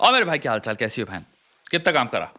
और मेरे भाई क्या हालचाल, कैसी हो बहन? कितना काम करा?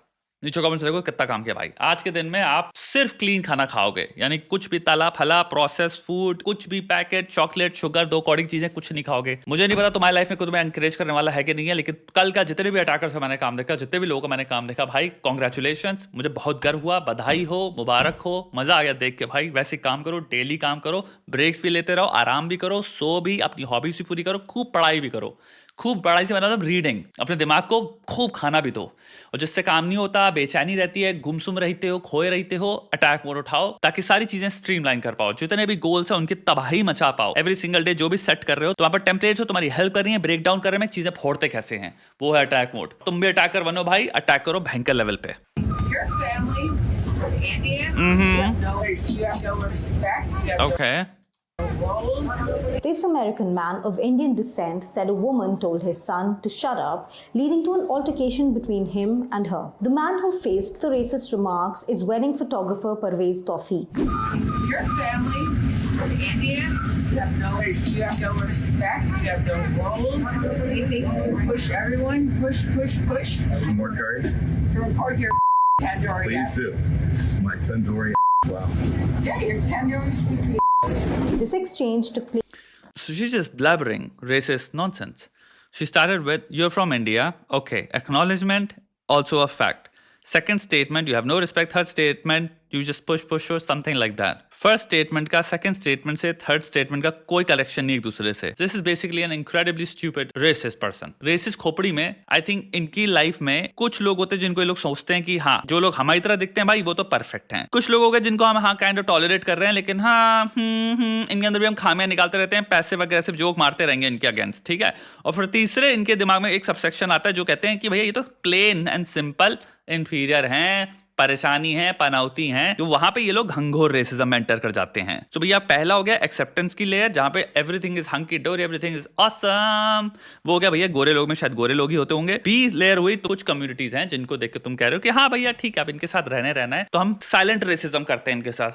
नीचे कमेंट्स देखो कितना काम किया भाई। आज के दिन में आप सिर्फ क्लीन खाना खाओगे, यानी कुछ भी तला फला प्रोसेस फूड, कुछ भी पैकेट चॉकलेट शुगर दो कौड़ी चीजें कुछ नहीं खाओगे। मुझे नहीं पता तुम्हारी लाइफ में कोई तुम्हें एनकरेज करने वाला है कि नहीं है, लेकिन कल का जितने भी अटैकर्स मैंने काम देखा, जितने भी लोगों का मैंने काम देखा भाई, कॉन्ग्रेचुलेशन, मुझे बहुत गर्व हुआ, बधाई हो, मुबारक हो, मजा आ गया देख के भाई। वैसे काम करो, डेली काम करो, ब्रेक्स भी लेते रहो, आराम भी करो, सो भी, अपनी हॉबीज भी पूरी करो, खूब पढ़ाई भी करो। खूब पढ़ाई से मतलब रीडिंग, अपने दिमाग को खूब खाना भी दो। और जिससे काम नहीं होता, बेचैनी रहती है, गुमसुम रहते हो, खोए रहते हो, अटैक मोड उठाओ ताकि सारी चीजें स्ट्रीमलाइन कर पाओ, जितने भी गोल्स हैं उनकी तबाही मचा पाओ। एवरी सिंगल डे जो भी सेट कर रहे हो, तो वहां पर टेम्पलेट्स हो तुम्हारी हेल्प कर रही है, ब्रेक डाउन कर रहे हैं चीजें फोड़ते कैसे हैं, वो है अटैक मोड। तुम भी अटैकर बनो भाई, अटैक करो भयंकर लेवल पे। Okay. This American man of Indian descent said a woman told his son to shut up, leading to an altercation between him and her. The man who faced the racist remarks is wedding photographer Parvez Tawfiq. Your family is from India. You have no respect. You have no roles. You think you can push everyone, push. Some more curry? Report your tandoori. Please do. My tandoori. Wow. Yeah, your tandoori sweet. This exchange took place. So she's just blabbering racist nonsense. She started with, "You're from India." Okay. Acknowledgement, also a fact. Second statement, you have no respect. Third statement, you just push, something like that. First statement का second statement से third statement का कोई collection नहीं एक दूसरे से. This is basically an incredibly stupid racist person. Racist खोपड़ी में I think इनकी लाइफ में कुछ लोग होते हैं जिनको ये लोग सोचते हैं कि हाँ, जो लोग हमारी तरह दिखते हैं भाई वो तो परफेक्ट हैं. कुछ लोग हो गए जिनको हम हाँ काइंड ऑफ टॉलरेट कर रहे हैं, लेकिन हाँ इनके अंदर भी हम खामियां निकालते रहते हैं, पैसे वगैरह से जोक मारते रहेंगे इनके अगेंस्ट, ठीक है. और फिर तीसरे इनके दिमाग में एक सबसेक्शन आता है जो कहते हैं कि भैया ये तो प्लेन एंड सिंपल इंफीरियर हैं, परेशानी है, पनौती हैं, तो वहां पे ये लोग घंघोर रेसिज्म में एंटर कर जाते हैं. तो भैया पहला हो गया एक्सेप्टेंस की लेयर, जहां पे एवरीथिंग इज हंकी डोरी, एवरीथिंग इज ऑसम. वो हो गया भैया गोरे लोग में, शायद गोरे लोग ही होते होंगे. बी लेयर हुई तो कुछ कम्युनिटीज हैं जिनको देख के तुम कह रहे हो कि हाँ भैया ठीक है, अब इनके साथ रहना है, तो हम साइलेंट रेसिज्म करते हैं इनके साथ.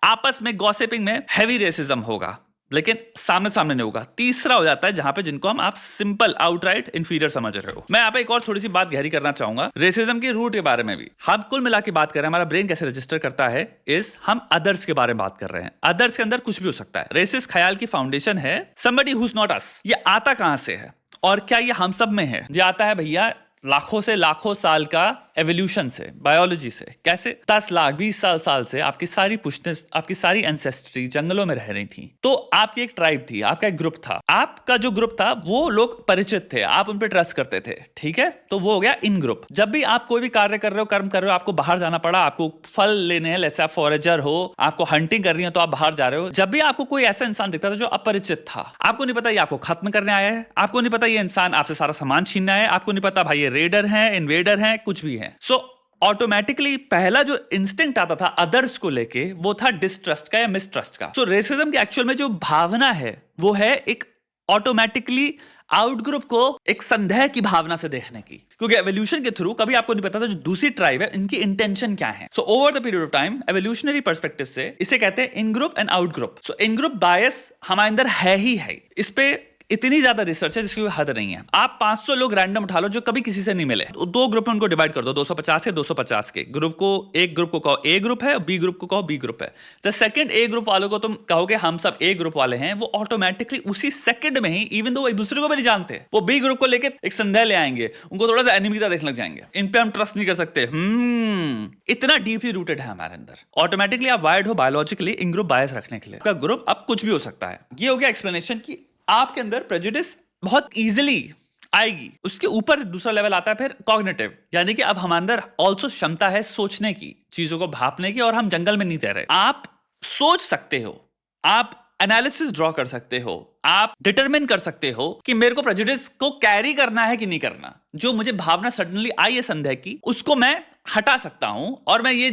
आपस में गॉसिपिंग में हैवी रेसिज्म होगा, लेकिन सामने नहीं होगा. तीसरा हो जाता है जहां पे जिनको आप सिंपल आउटराइट इंफीरियर समझ रहे हो. मैं यहाँ पे एक और थोड़ी सी बात गहरी करना चाहूंगा रेसिज्म के रूट के बारे में भी. हम कुल मिला के बात कर रहे हैं, हमारा ब्रेन कैसे रजिस्टर करता है, इस हम अदर्स के बारे में बात कर रहे हैं. अदर्स के अंदर कुछ भी हो सकता है. रेसिस्ट ख्याल की फाउंडेशन है somebody who is not us. ये आता कहां से है और क्या ये हम सब में है? ये आता है भैया लाखों से लाखों साल का एवोल्यूशन से, बायोलॉजी से. कैसे? 10 लाख 20 साल से आपकी सारी पुश्तें, आपकी सारी एंसेस्ट्री जंगलों में रह रही थी. तो आपकी एक ट्राइब थी, आपका एक ग्रुप था. आपका जो ग्रुप था वो लोग परिचित थे, आप उन पर ट्रस्ट करते थे, ठीक है. तो वो हो गया इन ग्रुप. जब भी आप कोई भी कार्य कर रहे हो, कर्म कर रहे हो, आपको बाहर जाना पड़ा, आपको फल लेने हैं, जैसे आप फॉरेजर हो, आपको हंटिंग कर रही है तो आप बाहर जा रहे हो. जब भी आपको कोई ऐसा इंसान दिखता था जो अपरिचित था, आपको नहीं पता ये आपको खत्म करने आया है, आपको नहीं पता ये इंसान आपसे सारा सामान छीनना है, आपको नहीं पता भाई ये रेडर है, इन्वेडर है, कुछ भी है. सो ऑटोमेटिकली पहला जो इंस्टिंक्ट आता था अदर्स को लेके वो था डिस्ट्रस्ट का या मिसट्रस्ट का. सो रेसिज्म की एक्चुअल में जो भावना है वो है एक ऑटोमेटिकली आउट ग्रुप को एक संदेह की भावना से देखने की, क्योंकि एवोल्यूशन के थ्रू कभी आपको नहीं पता था जो दूसरी ट्राइब है इनकी इंटेंशन क्या है. So over the period of time evolutionary perspective से इसे कहते हैं in group and out group. So in group bias हमारे अंदर है ही है. इस पे इतनी ज्यादा रिसर्च है जिसकी कोई हद नहीं है. आप 500 लोग रैंडम उठा लो जो कभी किसी से नहीं मिले, तो दो ग्रुप में उनको डिवाइड कर दो, 250 के 250 के ग्रुप को. एक ग्रुप को कहो ए ग्रुप है, बी ग्रुप को कहो बी ग्रुप है. द सेकंड ए ग्रुप वालों को तुम कहोगे हम सब ए ग्रुप वाले हैं, वो ऑटोमेटिकली उसी सेकंड में ही, इवन दो एक दूसरे को भी नहीं जानते, वो बी ग्रुप को लेकर एक संदेह ले आएंगे, उनको थोड़ा सा एनिमी देखने लग जाएंगे, इन पे हम ट्रस्ट नहीं कर सकते. इतना डीपली रूटेड है हमारे अंदर. ऑटोमेटिकली आप वायर्ड हो बायोलॉजिकली इन ग्रुप बायस रखने के लिए. आपका ग्रुप अब कुछ भी हो सकता है. ये हो गया एक्सप्लेनेशन कि आपके अंदर प्रेजुडिस बहुत इजीली आएगी. उसके ऊपर दूसरा लेवल आता है फिर कॉग्निटिव, यानी कि अब हमारे अंदर ऑल्सो क्षमता है सोचने की, चीजों को भापने की, और हम जंगल में नहीं रह रहे. आप सोच सकते हो, आप एनालिसिस ड्रॉ कर सकते हो, आप डिटरमिन कर सकते हो कि मेरे को प्रेजुडिस को कैरी करना है कि नहीं करना. जो मुझे भावना सडनली आई है संदेह की, उसको मैं हटा सकता हूं और मैं ये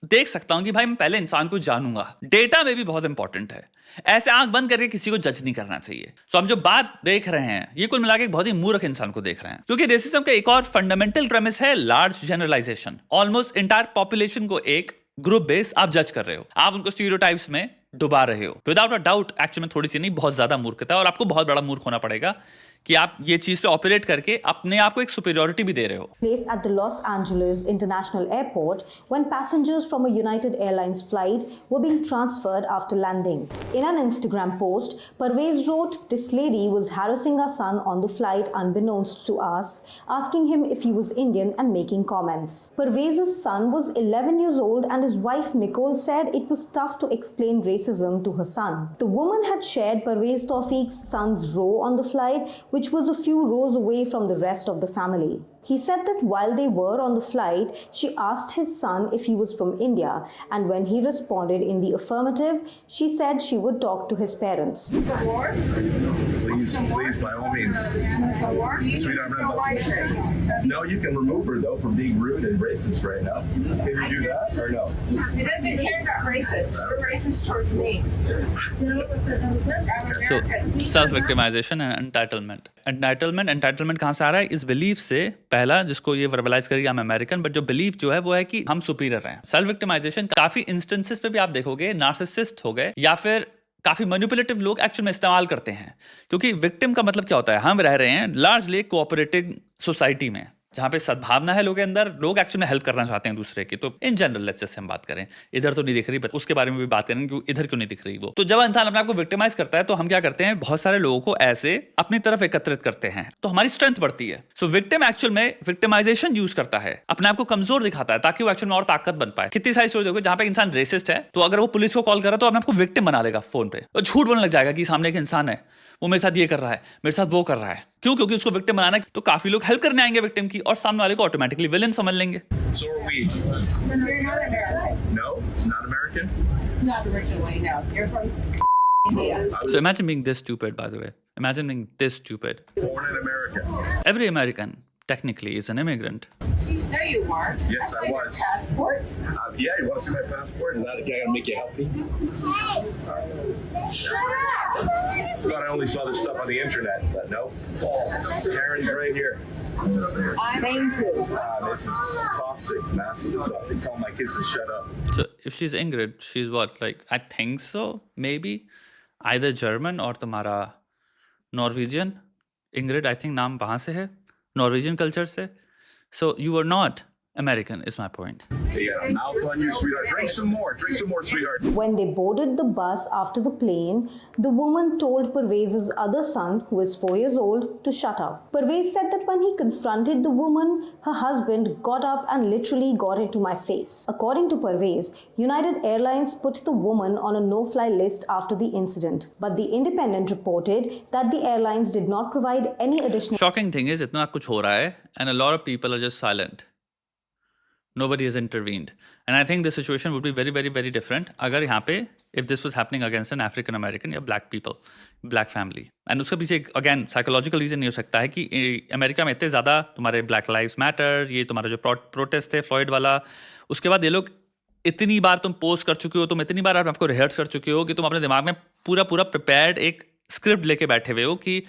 देख सकता हूं कि भाई मैं पहले इंसान को जानूंगा. डेटा में भी बहुत इंपॉर्टेंट है. ऐसे आंख बंद करके किसी को जज नहीं करना चाहिए. तो हम जो बात देख रहे हैं ये कुल मिलाकर एक बहुत ही मूर्ख इंसान को देख रहे हैं, क्योंकि रेसिज्म का एक और फंडामेंटल प्रेमिस है large generalization. Almost entire population को एक ग्रुप बेस आप जज कर रहे हो, आप उनको स्टीरियोटाइप्स में डुबा रहे हो। विदाउट अ डाउट एक्चुअली में थोड़ी सी नहीं, बहुत ज्यादा मूर्खता है और आपको बहुत बड़ा मूर्ख होना पड़ेगा कि आप ये चीज पे ऑपरेट करके अपने आप को एक सुपीरियरिटी भी दे रहे हो। Place at the Los Angeles International Airport when passengers from a United Airlines flight were being transferred after landing. In an Instagram post, Parvez wrote, "This lady was harassing our son on the flight unbeknownst to us, asking him if he was Indian and making comments." Parvez's son was 11 years old and his wife Nicole said it was tough to explain racism to her son. The woman had shared Parvez Tawfiq's son's row on the flight, which was a few rows away from the rest of the family. He said that while they were on the flight, she asked his son if he was from India, and when he responded in the affirmative, she said she would talk to his parents. Some more? Please, by all means. Some more? Sweetheart, I don't like her. No, you can remove her though from being rude and racist right now. Can you do that or no? It doesn't care about racist. You're racist towards me. I'm So American. self victimization and entitlement. Entitlement कहाँ से आ रहा है? इस belief से, पहला जिसको ये verbalise करेगी आई एम अमेरिकन, बट जो बिलीफ जो है वो है कि हम सुपीरियर हैं। सेल्फ विक्टिमाइजेशन काफी इंस्टेंसेस पे भी आप देखोगे नार्सिसिस्ट हो गए या फिर काफी मैनिपुलेटिव लोग एक्चुअल में इस्तेमाल करते हैं, क्योंकि विक्टिम का मतलब क्या होता है? हम रह रहे हैं लार्जली कोऑपरेटिव सोसाइटी में जहां पे सद्भावना है लोगों के अंदर, लोग एक्चुअली में हेल्प करना चाहते हैं दूसरे की। तो इन जनरल लेट्स जस्ट हम बात करें, इधर तो नहीं दिख रही, उसके बारे में भी बात करेंगे क्यों इधर क्यों नहीं दिख रही वो। तो जब इंसान अपने आप को विक्टिमाइज करता है तो हम क्या करते हैं? बहुत सारे लोगों को ऐसे अपनी तरफ एकत्रित करते हैं, तो हमारी स्ट्रेंथ बढ़ती है। सो विक्टिम एक्चुअल में विक्टिमाइजेशन यूज करता है, अपने आप को कमजोर दिखाता है ताकि वो एक्चुअल में और ताकत बन पाए। कितनी सारी स्टोरी देखो जहां पे इंसान रेसिस्ट है, तो अगर वो पुलिस को कॉल कर रहा है तो अपने आप को विक्टिम बना लेगा फोन पे, और झूठ बोलने लग जाएगा कि सामने एक इंसान है, वो मेरे साथ ये कर रहा है, मेरे साथ वो कर रहा है। क्यों? क्योंकि उसको विक्टिम बनाना है, तो काफी लोग हेल्प करने आएंगे विक्टिम की और सामने वाले को ऑटोमेटिकली विलेन समझ लेंगे। So are we. You're not American. No? Not American? Not originally, no. You're from India. So imagine being this stupid, by the way. Imagine being this stupid. Born in America. Every American technically is an immigrant. No, you weren't. Yes, I saw your was. passport. Yeah, you want to see my passport? Is that okay? I gotta make you help me? Shut up! Thought I only saw this stuff on the internet, but no. Karen's right here. I'm angry. This is toxic, massive toxic. Tell my kids to shut up. So if she's Ingrid, she's what? Like, I think so, maybe. Either German or तुम्हारा Norwegian. Ingrid, I think नाम वहाँ से है, Norwegian culture से. So you are not American, is my point. Yeah, mouth on you, sweetheart. Drink some more, sweetheart. When they boarded the bus after the plane, the woman told Parvez's other son, who is 4 years old, to shut up. Parvez said that when he confronted the woman, her husband got up and literally got into my face. According to Parvez, United Airlines put the woman on a no-fly list after the incident, but the Independent reported that the airlines did not provide any additional Shocking thing is, इतना कुछ हो रहा है and a lot of people are just silent. Nobody has intervened. And I think the situation would be very, very, very different अगर यहाँ पे if this was happening against an African American या black people, black family. And उसके पीछे again psychological reason नहीं हो सकता है कि अमेरिका में इतने ज़्यादा तुम्हारे Black Lives Matter, ये तुम्हारा जो प्रोटेस्ट थे फ्लॉयड वाला, उसके बाद ये लोग इतनी बार तुम पोस्ट कर चुके हो, तुम इतनी बार आपको रिहर्स कर चुके हो कि तुम अपने दिमाग में पूरा पूरा प्रिपेयर्ड एक स्क्रिप्ट लेके बैठे हुए हो कि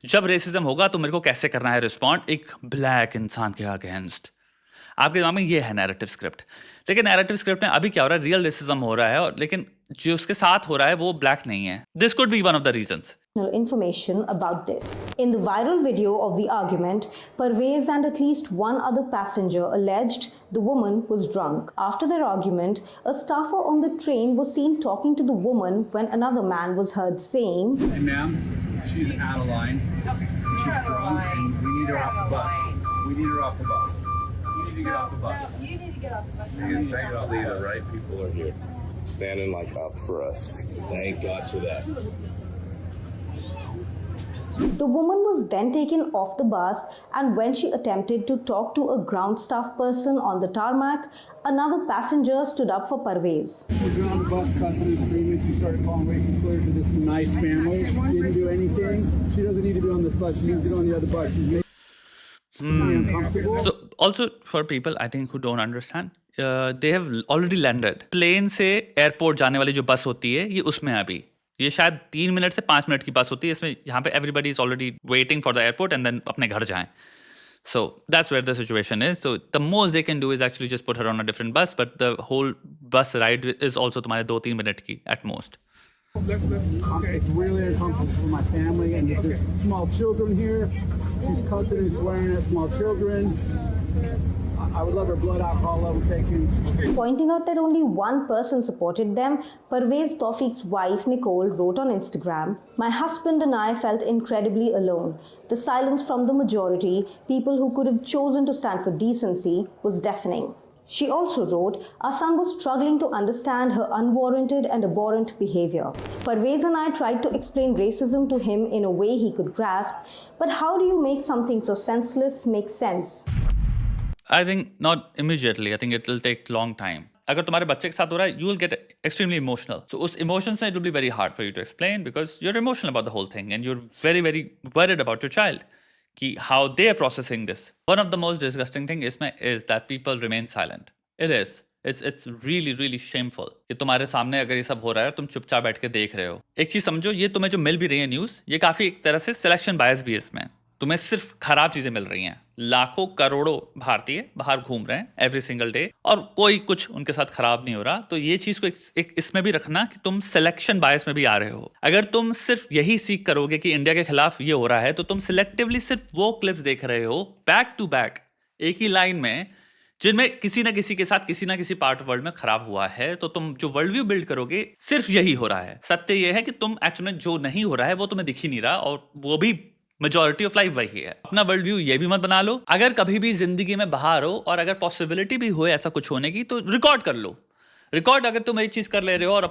जब रेसिज्म होगा तो मेरे को कैसे करना है रिस्पॉन्ड एक ब्लैक इंसान के अगेंस्ट। आपके दिमाग में ये है नैरेटिव स्क्रिप्ट। लेकिन नैरेटिव स्क्रिप्ट में अभी क्या हो रहा है? रियल रेसिज्म हो रहा है, और लेकिन जो उसके साथ हो रहा है वो ब्लैक नहीं है। This could be one of the reasons. information about this. In the viral video of the argument, Parvez and at least one other passenger alleged the woman was drunk. After their argument, a staffer on the train was seen talking to the woman when another man was heard saying, Hey ma'am, she's out of line. She's drunk and we need her off the bus. We need her off the bus. You need to get off the bus. You need to get off the bus. And thank God the right people are here, standing like up for us. Thank God for that. The woman was then taken off the bus, and when she attempted to talk to a ground staff person on the tarmac, another passenger stood up for Parvez. She got on the bus, cussing and screaming. She started calling racial slurs to this nice family. Didn't do anything. She doesn't need to be on this bus. She needs to go on the other bus. She's making me uncomfortable. So also for people I think who don't understand, they have already landed. Plane से airport जाने वाली जो बस होती है ये उसमें अभी ये शायद 3 मिनट से 5 मिनट की बस होती है, इसमें यहाँ पे everybody is already waiting for the airport and then अपने घर जाएं। So that's where the situation is. So the most they can do is actually just put her on a different bus, but the whole bus ride is also तुम्हारे 2-3 minute की at most. It's really uncomfortable for my family, and there's small children here. She's cussing and swearing at small children. I would love her blood alcohol level taken. Pointing out that only one person supported them, Parvez Tawfiq's wife Nicole wrote on Instagram, "My husband and I felt incredibly alone. The silence from the majority, people who could have chosen to stand for decency, was deafening." She also wrote, "Our son was struggling to understand her unwarranted and abhorrent behavior. Parvez and I tried to explain racism to him in a way he could grasp, but how do you make something so senseless make sense?" I think not immediately. I think it will take long time. अगर तुम्हारे बच्चे के साथ हो रहा है, you will get extremely emotional. So उस emotions में it will be very hard for you to explain because you're emotional about the whole thing and you're very, very worried about your child. कि how they are processing this. One of the most disgusting thing इसमें is that people remain silent. It is. It's really, really shameful कि तुम्हारे सामने अगर ये सब हो रहा है तुम चुपचाप बैठ के देख रहे हो. एक चीज समझो, ये तुम्हें जो मिल भी रही है न्यूज, ये काफी एक तरह से सिलेक्शन बायस भी है इसमें. तुम्हें सिर्फ खराब चीजें मिल रही हैं. लाखों करोड़ों भारतीय बाहर घूम रहे हैं एवरी सिंगल डे और कोई कुछ उनके साथ खराब नहीं हो रहा. तो ये चीज को एक इसमें भी रखना कि तुम सिलेक्शन बायस में भी आ रहे हो. अगर तुम सिर्फ यही सीख करोगे कि इंडिया के खिलाफ ये हो रहा है, तो तुम सिलेक्टिवली सिर्फ वो क्लिप्स देख रहे हो बैक टू बैक एक ही लाइन में जिनमें किसी ना किसी के साथ किसी ना किसी पार्ट ऑफ वर्ल्ड में खराब हुआ है. तो तुम जो वर्ल्ड व्यू बिल्ड करोगे सिर्फ यही हो रहा है. सत्य यह है कि तुम एक्चुअली में जो नहीं हो रहा है वो तुम्हें दिख ही नहीं रहा और वो भी मेजॉरिटी ऑफ लाइफ वही है. अपना वर्ल्ड व्यू ये भी मत बना लो. अगर कभी भी जिंदगी में बाहर हो और अगर पॉसिबिलिटी भी हो ऐसा कुछ होने की, तो रिकॉर्ड कर लो. रिकॉर्ड अगर तुम ये चीज कर ले रहे हो और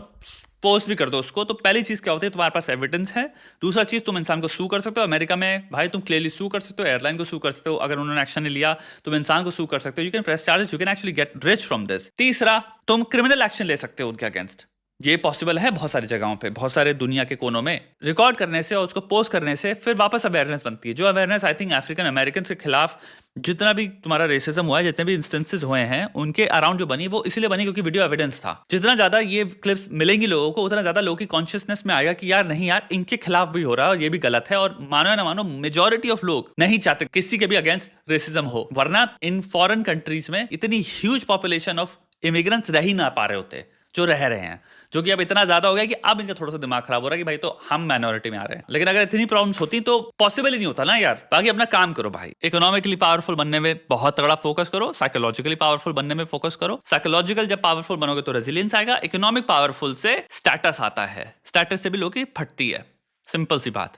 पोस्ट भी कर दो उसको, तो पहली चीज क्या होती है, तुम्हारे पास एविडेंस है. दूसरा चीज, तुम इंसान को सू कर सकते हो. अमेरिका में भाई तुम क्लियरली सू कर सकते हो, एयरलाइन को सू कर सकते हो. अगर उन्होंने एक्शन नहीं लिया तुम इंसान को सू कर सकते हो. You can press charges, you can actually get rich from this. तीसरा, तुम क्रिमिनल एक्शन ले सकते हो उनके अगेंस्ट. ये पॉसिबल है बहुत सारी जगहों पे, बहुत सारे दुनिया के कोनों में. रिकॉर्ड करने से और उसको पोस्ट करने से फिर वापस अवेयरनेस बनती है. जो awareness I think African American के खिलाफ जितना भी तुम्हारा रेसिज्म हुआ है, जितने भी इंस्टेंसेस हुए हैं उनके अराउंड जो बनी, वो इसलिए बनी क्योंकि वीडियो एविडेंस था. जितना ज्यादा ये क्लिप्स मिलेंगी लोगों को, उतना ज्यादा लोगों की कॉन्शियसनेस में आएगा कि यार नहीं यार, इनके खिलाफ भी हो रहा है और ये भी गलत है. और मानो या ना मानो, मेजॉरिटी ऑफ लोग नहीं चाहते किसी के भी अगेंस्ट रेसिज्म हो. वरना इन फॉरेन कंट्रीज में इतनी ह्यूज पॉपुलेशन ऑफ इमिग्रेंट्स रह ही ना पा रहे होते जो रह रहे हैं, जो कि अब इतना ज्यादा हो गया कि अब इनका थोड़ा सा दिमाग खराब हो रहा है कि भाई तो हम माइनॉरिटी में आ रहे हैं. लेकिन अगर इतनी प्रॉब्लम्स होती तो पॉसिबल ही नहीं होता ना यार. बाकी अपना काम करो भाई. इकोनॉमिकली पावरफुल बनने में बहुत तगड़ा फोकस करो. साइकोलॉजिकली पावरफुल बनने में फोकस करो. साइकोलॉजिकल जब पावरफुल बनोगे तो रेजिलियंस आएगा. इकोनॉमिक पावरफुल से स्टेटस आता है. स्टेटस से भी लोगों की फटती है. सिंपल सी बात.